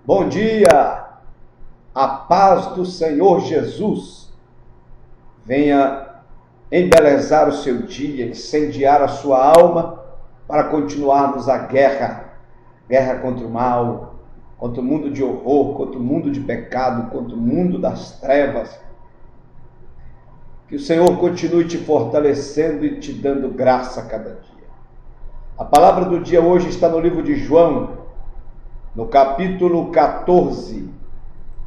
Bom dia, a paz do Senhor Jesus venha embelezar o seu dia, incendiar a sua alma para continuarmos a guerra contra o mal, contra o mundo de horror, contra o mundo de pecado, contra o mundo das trevas. Que o Senhor continue te fortalecendo e te dando graça a cada dia. A palavra do dia hoje está no livro de João, no capítulo 14,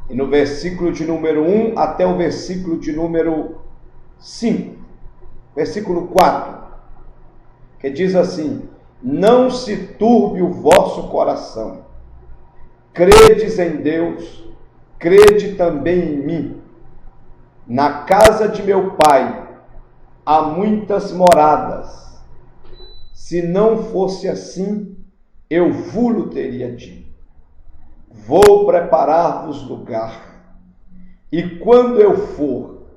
e no versículo de número 1 até o versículo de número 5, versículo 4, que diz assim: não se turbe o vosso coração, credes em Deus, crede também em mim. Na casa de meu Pai há muitas moradas, se não fosse assim, eu vou-lo teria dito. Vou preparar-vos lugar, e quando eu for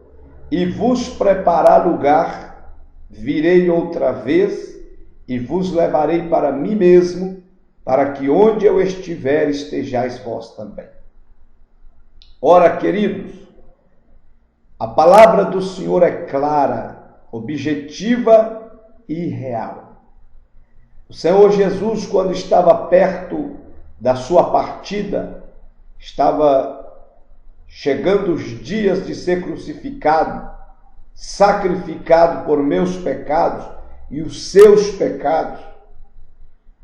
e vos preparar lugar, virei outra vez e vos levarei para mim mesmo, para que onde eu estiver estejais vós também. Ora, queridos, a palavra do Senhor é clara, objetiva e real. O Senhor Jesus, quando estava perto da sua partida, estava chegando os dias de ser crucificado, sacrificado por meus pecados e os seus pecados.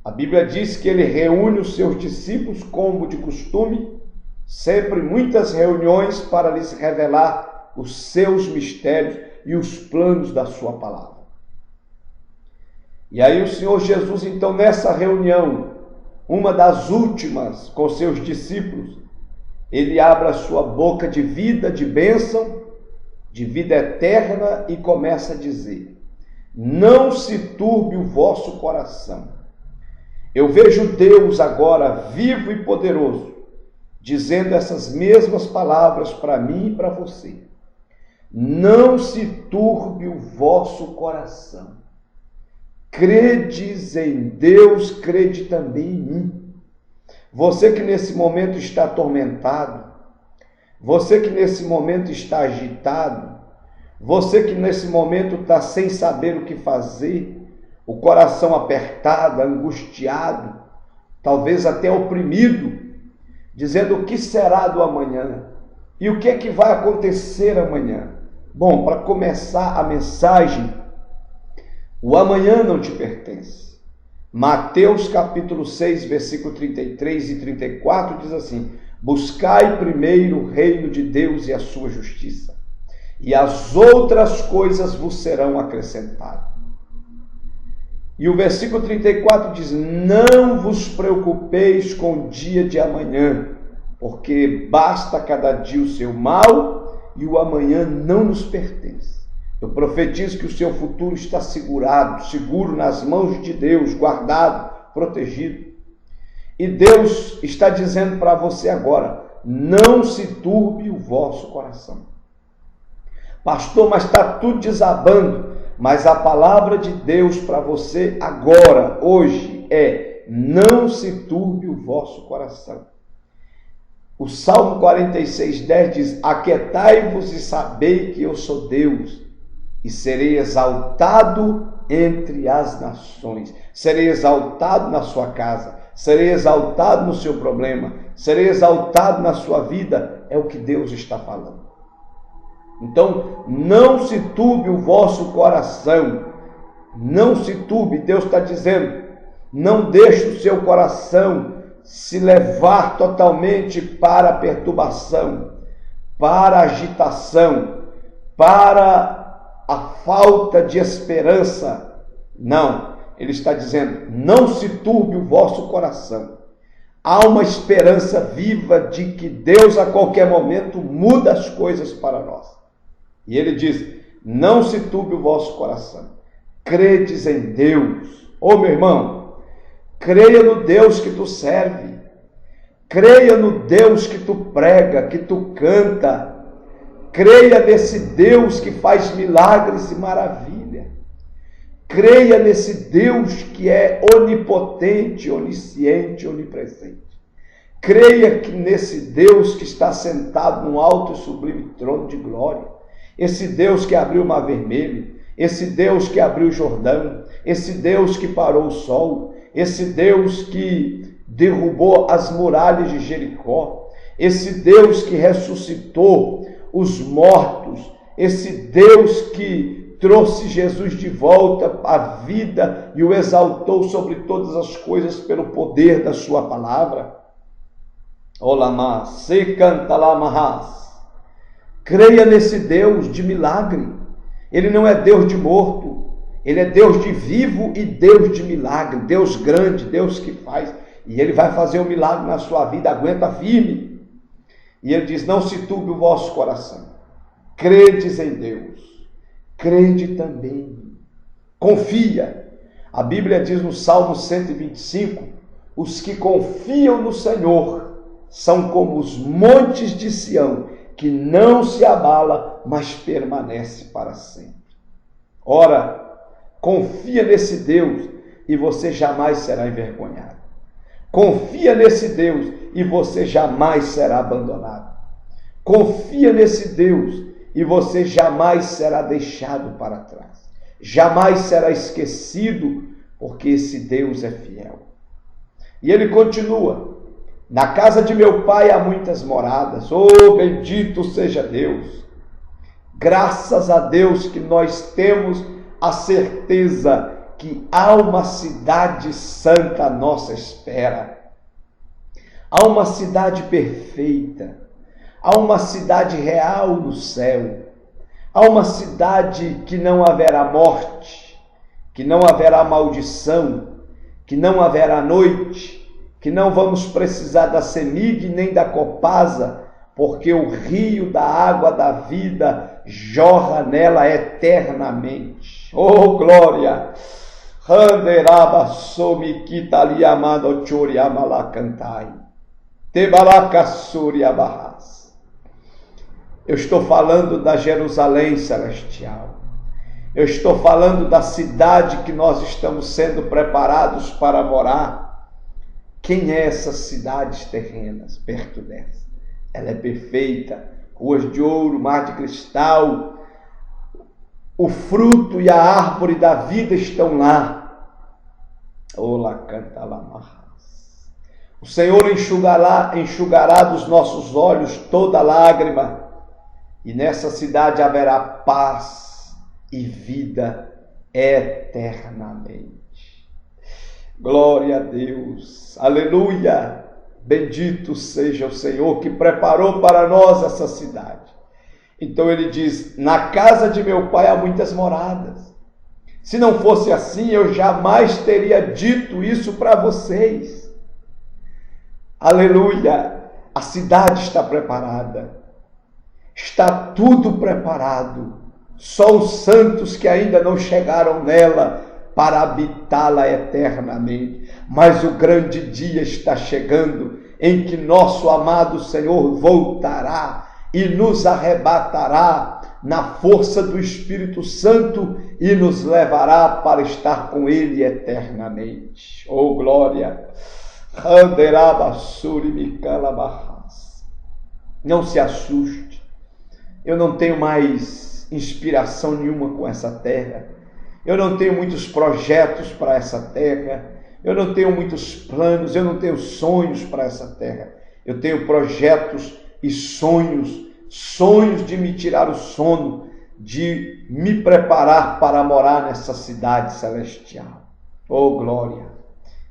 A Bíblia diz que ele reúne os seus discípulos, como de costume, sempre muitas reuniões para lhes revelar os seus mistérios e os planos da sua palavra. E aí o Senhor Jesus, então, nessa reunião, uma das últimas com seus discípulos, ele abre a sua boca de vida, de bênção, de vida eterna e começa a dizer: não se turbe o vosso coração. Eu vejo Deus agora vivo e poderoso, dizendo essas mesmas palavras para mim e para você. Não se turbe o vosso coração. Credes em Deus, crede também em mim. Você que nesse momento está atormentado, você que nesse momento está agitado, você que nesse momento está sem saber o que fazer, o coração apertado, angustiado, talvez até oprimido, dizendo o que será do amanhã e o que é que vai acontecer amanhã. Bom, para começar a mensagem, o amanhã não te pertence. Mateus capítulo 6, versículo 33 e 34 diz assim: buscai primeiro o reino de Deus e a sua justiça, e as outras coisas vos serão acrescentadas. E o versículo 34 diz: não vos preocupeis com o dia de amanhã, porque basta cada dia o seu mal, e o amanhã não nos pertence. Eu profetizo que o seu futuro está seguro nas mãos de Deus, guardado, protegido. E Deus está dizendo para você agora: não se turbe o vosso coração. Pastor, mas está tudo desabando. Mas a palavra de Deus para você agora, hoje, é: não se turbe o vosso coração. O Salmo 46:10 diz: aquietai-vos e sabei que eu sou Deus, e serei exaltado entre as nações. Serei exaltado na sua casa, serei exaltado no seu problema, serei exaltado na sua vida. É o que Deus está falando. Então, não se turbe o vosso coração, não se turbe. Deus está dizendo: não deixe o seu coração se levar totalmente para a perturbação, para a agitação, para a falta de esperança. Não, ele está dizendo: não se turbe o vosso coração. Há uma esperança viva de que Deus a qualquer momento muda as coisas para nós. E ele diz: não se turbe o vosso coração. Credes em Deus. Ô meu irmão, creia no Deus que tu serve. Creia no Deus que tu prega, que tu canta. Creia nesse Deus que faz milagres e maravilha. Creia nesse Deus que é onipotente, onisciente, onipresente. creia que nesse Deus que está sentado no alto e sublime trono de glória, esse Deus que abriu o mar vermelho, esse Deus que abriu o Jordão, esse Deus que parou o sol, esse Deus que derrubou as muralhas de Jericó, esse Deus que ressuscitou os mortos, esse Deus que trouxe Jesus de volta à vida e o exaltou sobre todas as coisas pelo poder da sua palavra. Olama, se canta lamarras. Creia nesse Deus de milagre. Ele não é Deus de morto, ele é Deus de vivo e Deus de milagre, Deus grande, Deus que faz, e ele vai fazer um milagre na sua vida, aguenta firme. E ele diz: não se turbe o vosso coração, credes em Deus, crede também, confia. A Bíblia diz no Salmo 125, os que confiam no Senhor são como os montes de Sião, que não se abala, mas permanece para sempre. Ora, confia nesse Deus e você jamais será envergonhado. Confia nesse Deus e você jamais será abandonado. Confia nesse Deus e você jamais será deixado para trás. Jamais será esquecido, porque esse Deus é fiel. E ele continua: na casa de meu pai há muitas moradas. Oh, bendito seja Deus. Graças a Deus que nós temos a certeza que há uma cidade santa à nossa espera. Há uma cidade perfeita. Há uma cidade real no céu. Há uma cidade que não haverá morte, que não haverá maldição, que não haverá noite, que não vamos precisar da CEMIG nem da Copasa, porque o rio da água da vida jorra nela eternamente. Oh, glória! Eu estou falando da Jerusalém celestial. Eu estou falando da cidade que nós estamos sendo preparados para morar. Quem é essas cidades terrenas perto dessa? Ela é perfeita, ruas de ouro, mar de cristal, o fruto e a árvore da vida estão lá. Ola canta lamarras. O Senhor enxugará dos nossos olhos toda lágrima, e nessa cidade haverá paz e vida eternamente. Glória a Deus, aleluia, bendito seja o Senhor que preparou para nós essa cidade. Então ele diz: na casa de meu pai há muitas moradas. Se não fosse assim, eu jamais teria dito isso para vocês. Aleluia, a cidade está preparada, está tudo preparado, só os santos que ainda não chegaram nela para habitá-la eternamente. Mas o grande dia está chegando, em que nosso amado Senhor voltará e nos arrebatará na força do Espírito Santo e nos levará para estar com Ele eternamente. Oh, glória! Não se assuste, eu não tenho mais inspiração nenhuma com essa terra. Eu não tenho muitos projetos para essa terra, eu não tenho muitos planos, eu não tenho sonhos para essa terra. Eu tenho projetos e sonhos de me tirar o sono, de me preparar para morar nessa cidade celestial. Oh, glória!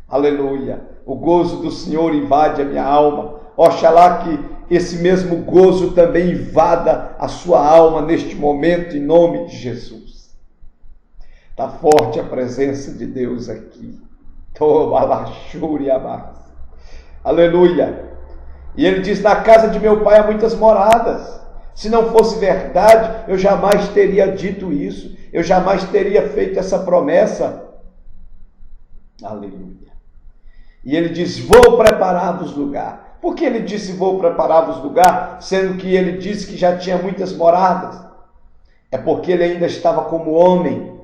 Aleluia! O gozo do Senhor invade a minha alma. Oxalá que esse mesmo gozo também invada a sua alma neste momento, em nome de Jesus. Está forte a presença de Deus aqui. Aleluia. E ele diz: na casa de meu pai há muitas moradas. Se não fosse verdade, eu jamais teria dito isso. Eu jamais teria feito essa promessa. Aleluia. E ele diz: vou preparar-vos lugar. Por que ele disse vou preparar-vos lugar, sendo que ele disse que já tinha muitas moradas? É porque ele ainda estava como homem.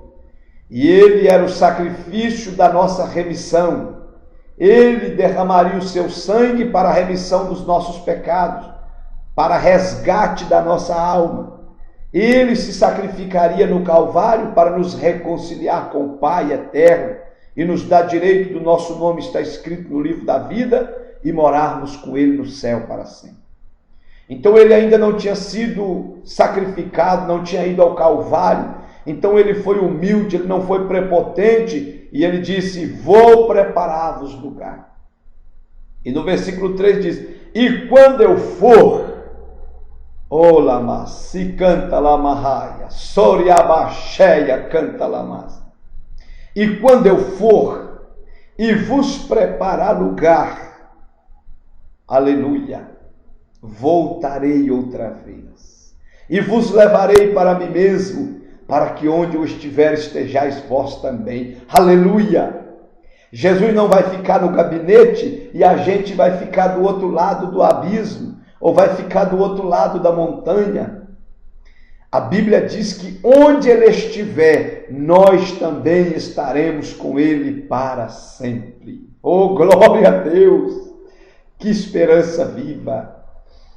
E ele era o sacrifício da nossa remissão. Ele derramaria o seu sangue para a remissão dos nossos pecados, para resgate da nossa alma. Ele se sacrificaria no Calvário para nos reconciliar com o Pai eterno e nos dar direito do nosso nome estar escrito no livro da vida e morarmos com Ele no céu para sempre. Então ele ainda não tinha sido sacrificado, não tinha ido ao Calvário. Então ele foi humilde, ele não foi prepotente e ele disse: vou preparar-vos lugar. E no versículo 3 diz: e quando eu for, Olama, se canta lamarraia, soriabacheia canta lamas. E quando eu for e vos preparar lugar, aleluia, voltarei outra vez e vos levarei para mim mesmo, para que onde eu estiver estejais vós também. Aleluia! Jesus não vai ficar no gabinete e a gente vai ficar do outro lado do abismo, ou vai ficar do outro lado da montanha. A Bíblia diz que onde ele estiver, nós também estaremos com ele para sempre. Oh, glória a Deus! Que esperança viva!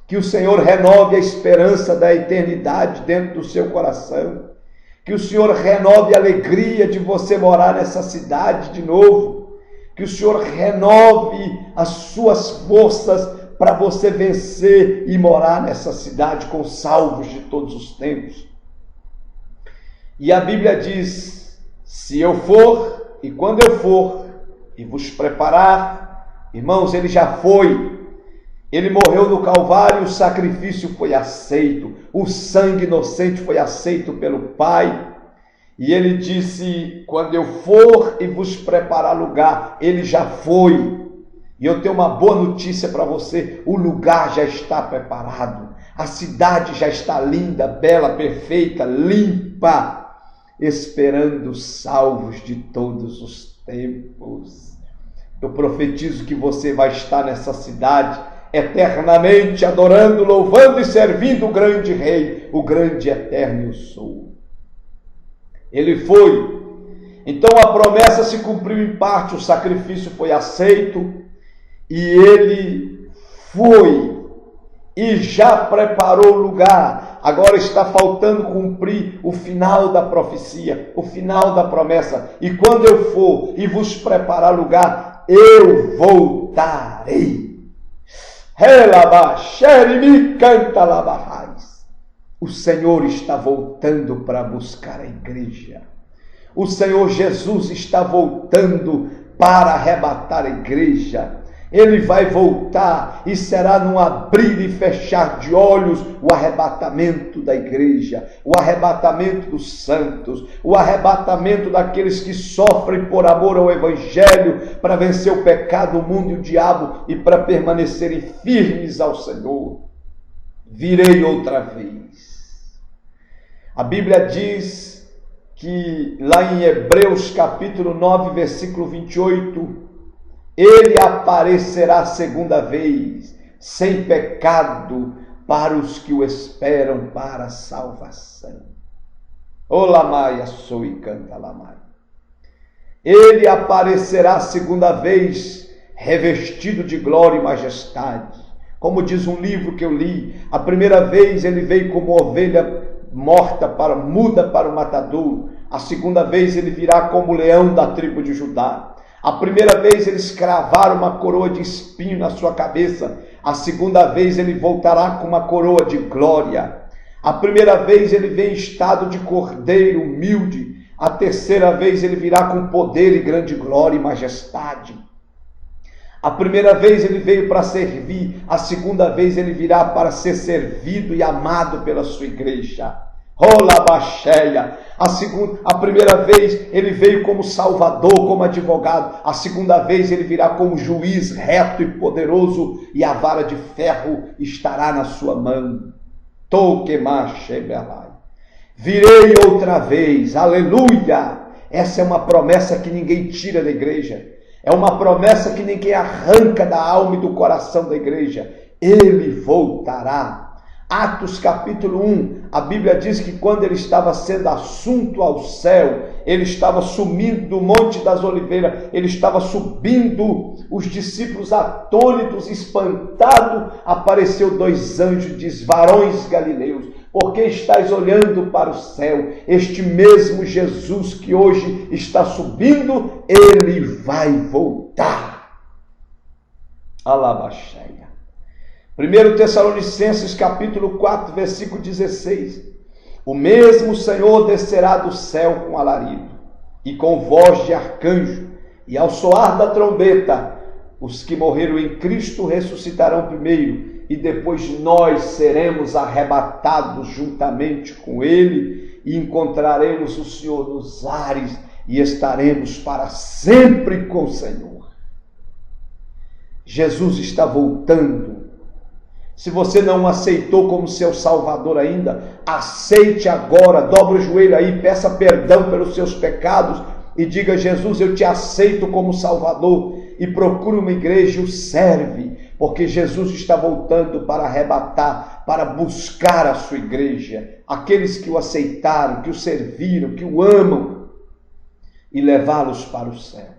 Que o Senhor renove a esperança da eternidade dentro do seu coração. Que o Senhor renove a alegria de você morar nessa cidade de novo. Que o Senhor renove as suas forças para você vencer e morar nessa cidade com salvos de todos os tempos. E a Bíblia diz: se eu for e quando eu for e vos preparar, irmãos, ele já foi. Ele morreu no Calvário, o sacrifício foi aceito, o sangue inocente foi aceito pelo Pai. E ele disse: quando eu for e vos preparar lugar, ele já foi. E eu tenho uma boa notícia para você: o lugar já está preparado, a cidade já está linda, bela, perfeita, limpa, esperando salvos de todos os tempos. Eu profetizo que você vai estar nessa cidade eternamente adorando, louvando e servindo o grande Rei, o grande eterno eu sou. Ele foi. Então a promessa se cumpriu em parte, o sacrifício foi aceito e ele foi e já preparou o lugar. Agora está faltando cumprir o final da profecia, o final da promessa. E quando eu for e vos preparar lugar, eu voltarei. O Senhor está voltando para buscar a igreja. O Senhor Jesus está voltando para arrebatar a igreja. Ele vai voltar e será num abrir e fechar de olhos o arrebatamento da igreja, o arrebatamento dos santos, o arrebatamento daqueles que sofrem por amor ao Evangelho, para vencer o pecado, o mundo e o diabo e para permanecerem firmes ao Senhor. Virei outra vez. A Bíblia diz que lá em Hebreus capítulo 9, versículo 28, ele aparecerá segunda vez, sem pecado, para os que o esperam para a salvação. Olamaia, soi canta lamai. Ele aparecerá segunda vez, revestido de glória e majestade. Como diz um livro que eu li, a primeira vez ele veio como ovelha morta, muda para o matadouro. A segunda vez ele virá como leão da tribo de Judá. A primeira vez eles cravaram uma coroa de espinho na sua cabeça. A segunda vez ele voltará com uma coroa de glória. A primeira vez ele vem em estado de cordeiro humilde. A terceira vez ele virá com poder e grande glória e majestade. A primeira vez ele veio para servir. A segunda vez ele virá para ser servido e amado pela sua igreja. Olabacheia. A primeira vez ele veio como salvador, como advogado. A segunda vez ele virá como juiz reto e poderoso, e a vara de ferro estará na sua mão. Virei outra vez, aleluia. Essa é uma promessa que ninguém tira da igreja. É uma promessa que ninguém arranca da alma e do coração da igreja. Ele voltará. Atos capítulo 1, a Bíblia diz que quando ele estava sendo assunto ao céu, ele estava sumindo do Monte das Oliveiras, ele estava subindo, os discípulos atônitos, espantados, apareceu 2 anjos, diz: varões galileus, por que estáis olhando para o céu? Este mesmo Jesus que hoje está subindo, ele vai voltar. Alabaxaia. 1 Tessalonicenses capítulo 4, versículo 16. O mesmo Senhor descerá do céu com alarido, e com voz de arcanjo, e ao soar da trombeta, os que morreram em Cristo ressuscitarão primeiro, e depois nós seremos arrebatados juntamente com Ele, e encontraremos o Senhor nos ares, e estaremos para sempre com o Senhor. Jesus está voltando. Se você não aceitou como seu Salvador ainda, aceite agora, dobre o joelho aí, peça perdão pelos seus pecados e diga: Jesus, eu te aceito como Salvador, e procure uma igreja e o serve, porque Jesus está voltando para arrebatar, para buscar a sua igreja, aqueles que o aceitaram, que o serviram, que o amam, e levá-los para o céu.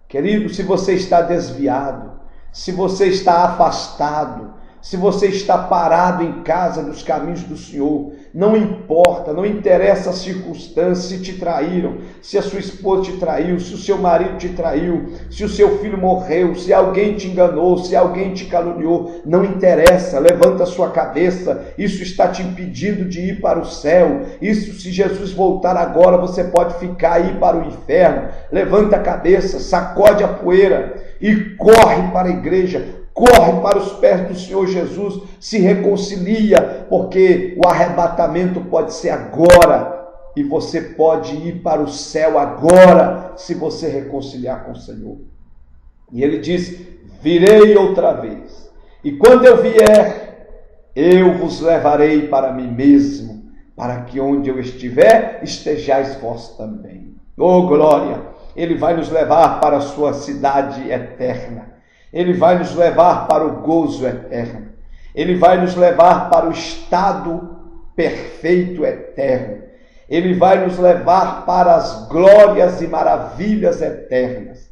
Querido, se você está desviado, se você está afastado, se você está parado em casa dos caminhos do Senhor, não importa, não interessa as circunstâncias, se te traíram, se a sua esposa te traiu, se o seu marido te traiu, se o seu filho morreu, se alguém te enganou, se alguém te caluniou, não interessa, levanta a sua cabeça, isso está te impedindo de ir para o céu, isso, se Jesus voltar agora, você pode ficar aí para o inferno. Levanta a cabeça, sacode a poeira e corre para a igreja, corre para os pés do Senhor Jesus, se reconcilia, porque o arrebatamento pode ser agora, e você pode ir para o céu agora, se você reconciliar com o Senhor. E ele diz: virei outra vez, e quando eu vier, eu vos levarei para mim mesmo, para que onde eu estiver, estejais vós também. Oh glória! Ele vai nos levar para a sua cidade eterna. Ele vai nos levar para o gozo eterno. Ele vai nos levar para o estado perfeito eterno. Ele vai nos levar para as glórias e maravilhas eternas.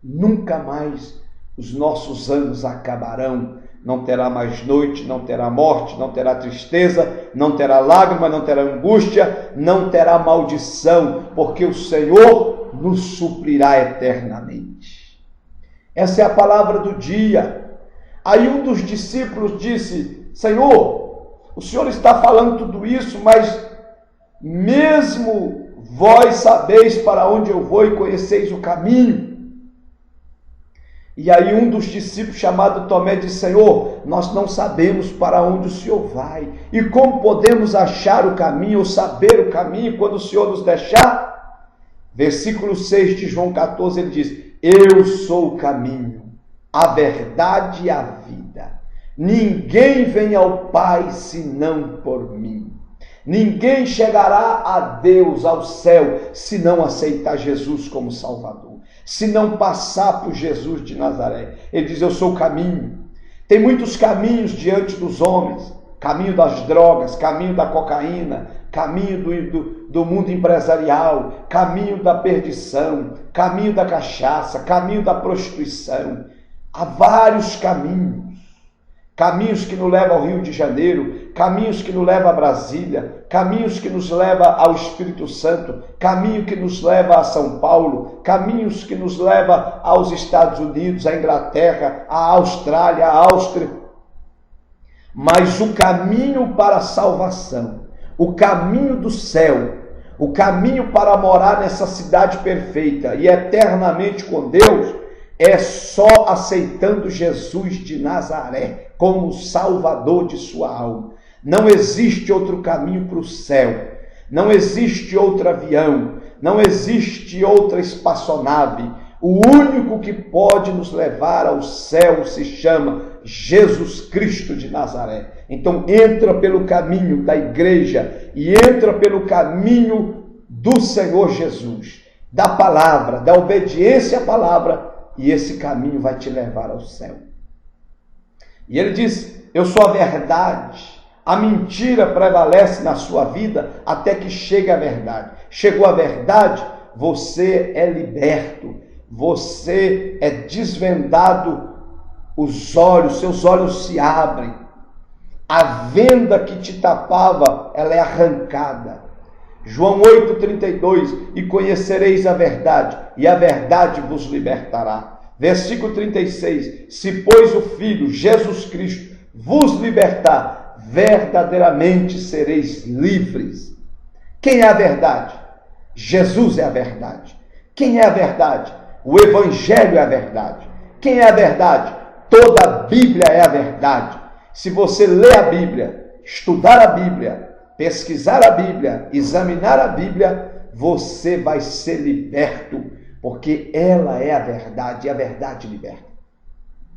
Nunca mais os nossos anos acabarão. Não terá mais noite, não terá morte, não terá tristeza, não terá lágrima, não terá angústia, não terá maldição, porque o Senhor nos suprirá eternamente. Essa é a palavra do dia. Aí um dos discípulos disse: Senhor, o Senhor está falando tudo isso, mas mesmo vós sabeis para onde eu vou e conheceis o caminho. E aí um dos discípulos, chamado Tomé, disse: Senhor, nós não sabemos para onde o Senhor vai. E como podemos achar o caminho ou saber o caminho quando o Senhor nos deixar? Versículo 6 de João 14, ele diz: eu sou o caminho, a verdade e a vida. Ninguém vem ao Pai senão por mim. Ninguém chegará a Deus, ao céu, se não aceitar Jesus como Salvador, se não passar por Jesus de Nazaré. Ele diz: eu sou o caminho. Tem muitos caminhos diante dos homens: caminho das drogas, caminho da cocaína, caminho do mundo empresarial, caminho da perdição, caminho da cachaça, caminho da prostituição. Há vários caminhos. Caminhos que nos levam ao Rio de Janeiro, caminhos que nos levam a Brasília, caminhos que nos levam ao Espírito Santo, caminho que nos leva a São Paulo, caminhos que nos levam aos Estados Unidos, à Inglaterra, à Austrália, à Áustria. Mas o caminho para a salvação, o caminho do céu, o caminho para morar nessa cidade perfeita e eternamente com Deus, é só aceitando Jesus de Nazaré como Salvador de sua alma. Não existe outro caminho para o céu, não existe outro avião, não existe outra espaçonave. O único que pode nos levar ao céu se chama Jesus Cristo de Nazaré. Então entra pelo caminho da igreja e entra pelo caminho do Senhor Jesus, da palavra, da obediência à palavra, e esse caminho vai te levar ao céu. E ele diz: eu sou a verdade. A mentira prevalece na sua vida até que chegue a verdade. Chegou a verdade, você é liberto, você é desvendado os olhos, seus olhos se abrem. A venda que te tapava, ela é arrancada. João 8,32, e conhecereis a verdade, e a verdade vos libertará. Versículo 36, se pois o Filho, Jesus Cristo, vos libertar, verdadeiramente sereis livres. Quem é a verdade? Jesus é a verdade. Quem é a verdade? O Evangelho é a verdade. Quem é a verdade? Toda a Bíblia é a verdade. Se você ler a Bíblia, estudar a Bíblia, pesquisar a Bíblia, examinar a Bíblia, você vai ser liberto, porque ela é a verdade, e a verdade liberta.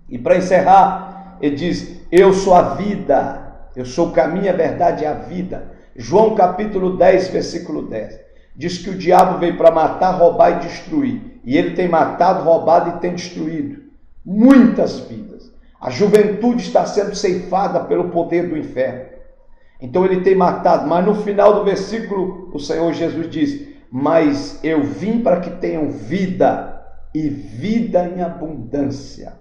E para encerrar, ele diz, eu sou a vida, eu sou o caminho, a verdade e a vida. João capítulo 10, versículo 10, diz que o diabo veio para matar, roubar e destruir, e ele tem matado, roubado e tem destruído muitas vidas. A juventude está sendo ceifada pelo poder do inferno. Então ele tem matado, mas no final do versículo o Senhor Jesus diz, mas eu vim para que tenham vida e vida em abundância.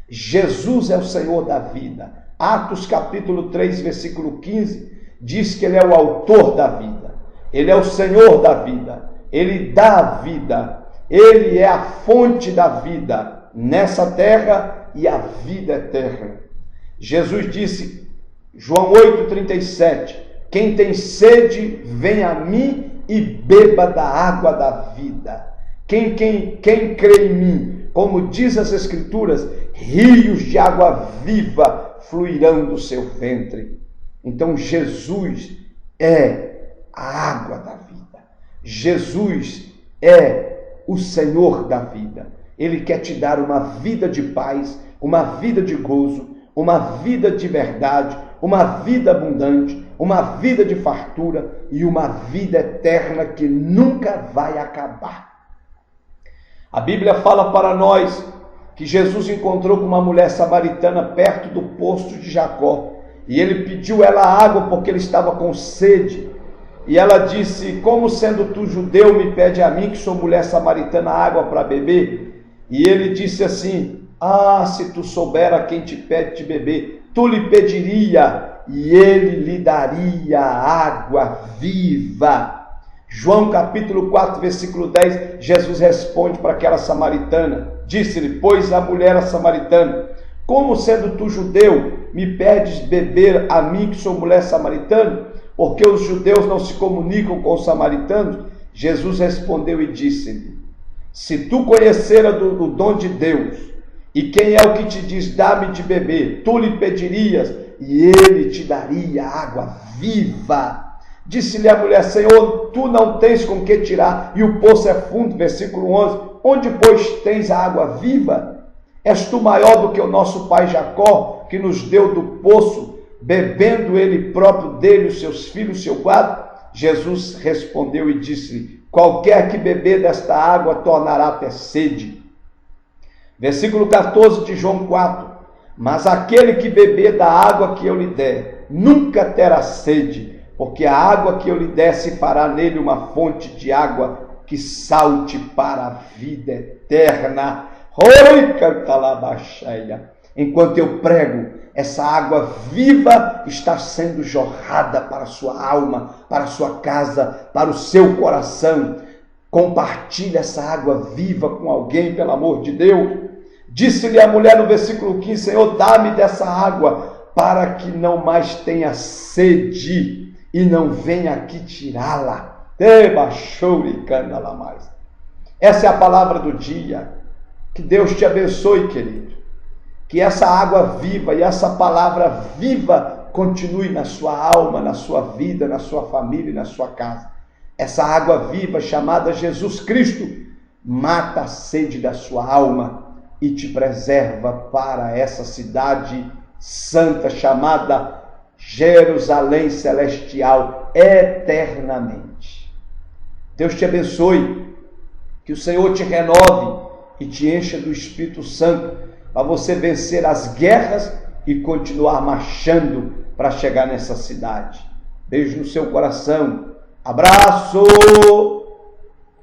Jesus é o Senhor da vida. Atos capítulo 3, versículo 15, diz que ele é o autor da vida. Ele é o Senhor da vida. Ele dá a vida. Ele é a fonte da vida nessa terra e a vida eterna. Jesus disse, João 8,37, quem tem sede, vem a mim e beba da água da vida. Quem crê em mim, como diz as Escrituras, rios de água viva fluirão do seu ventre. Então Jesus é a água da vida. Jesus é o Senhor da vida. Ele quer te dar uma vida de paz, uma vida de gozo, uma vida de verdade, uma vida abundante, uma vida de fartura e uma vida eterna que nunca vai acabar. A Bíblia fala para nós que Jesus encontrou com uma mulher samaritana perto do poço de Jacó e ele pediu ela água porque ele estava com sede. E ela disse, como sendo tu judeu me pede a mim que sou mulher samaritana água para beber? E ele disse assim, se tu soubera quem te pede de beber, tu lhe pediria e ele lhe daria água viva. João capítulo 4, versículo 10, Jesus responde para aquela samaritana, disse-lhe, pois a mulher a samaritana, como sendo tu judeu, me pedes beber a mim que sou mulher samaritana? Porque os judeus não se comunicam com os samaritanos? Jesus respondeu e disse-lhe, se tu conhecera do dom de Deus, e quem é o que te diz, dá-me de beber, tu lhe pedirias, e ele te daria água viva. Disse-lhe a mulher, Senhor, tu não tens com que tirar, e o poço é fundo, versículo 11, onde, pois, tens a água viva? És tu maior do que o nosso pai Jacó, que nos deu do poço, bebendo ele próprio dele, os seus filhos, seu gado? Jesus respondeu e disse-lhe, qualquer que beber desta água tornará a ter sede. Versículo 14 de João 4, mas aquele que beber da água que eu lhe der, nunca terá sede, porque a água que eu lhe der se fará nele uma fonte de água que salte para a vida eterna. Oi, cantalabaxaia. Enquanto eu prego, essa água viva está sendo jorrada para a sua alma, para a sua casa, para o seu coração. Compartilhe essa água viva com alguém, pelo amor de Deus. Disse-lhe a mulher no versículo 15, Senhor, dá-me dessa água, para que não mais tenha sede e não venha aqui tirá-la. Essa é a palavra do dia. Que Deus te abençoe, querido. Que essa água viva e essa palavra viva continue na sua alma, na sua vida, na sua família e na sua casa. Essa água viva chamada Jesus Cristo mata a sede da sua alma e te preserva para essa cidade santa chamada Jerusalém Celestial eternamente. Deus te abençoe, que o Senhor te renove e te encha do Espírito Santo, para você vencer as guerras e continuar marchando para chegar nessa cidade. Beijo no seu coração. Abraço!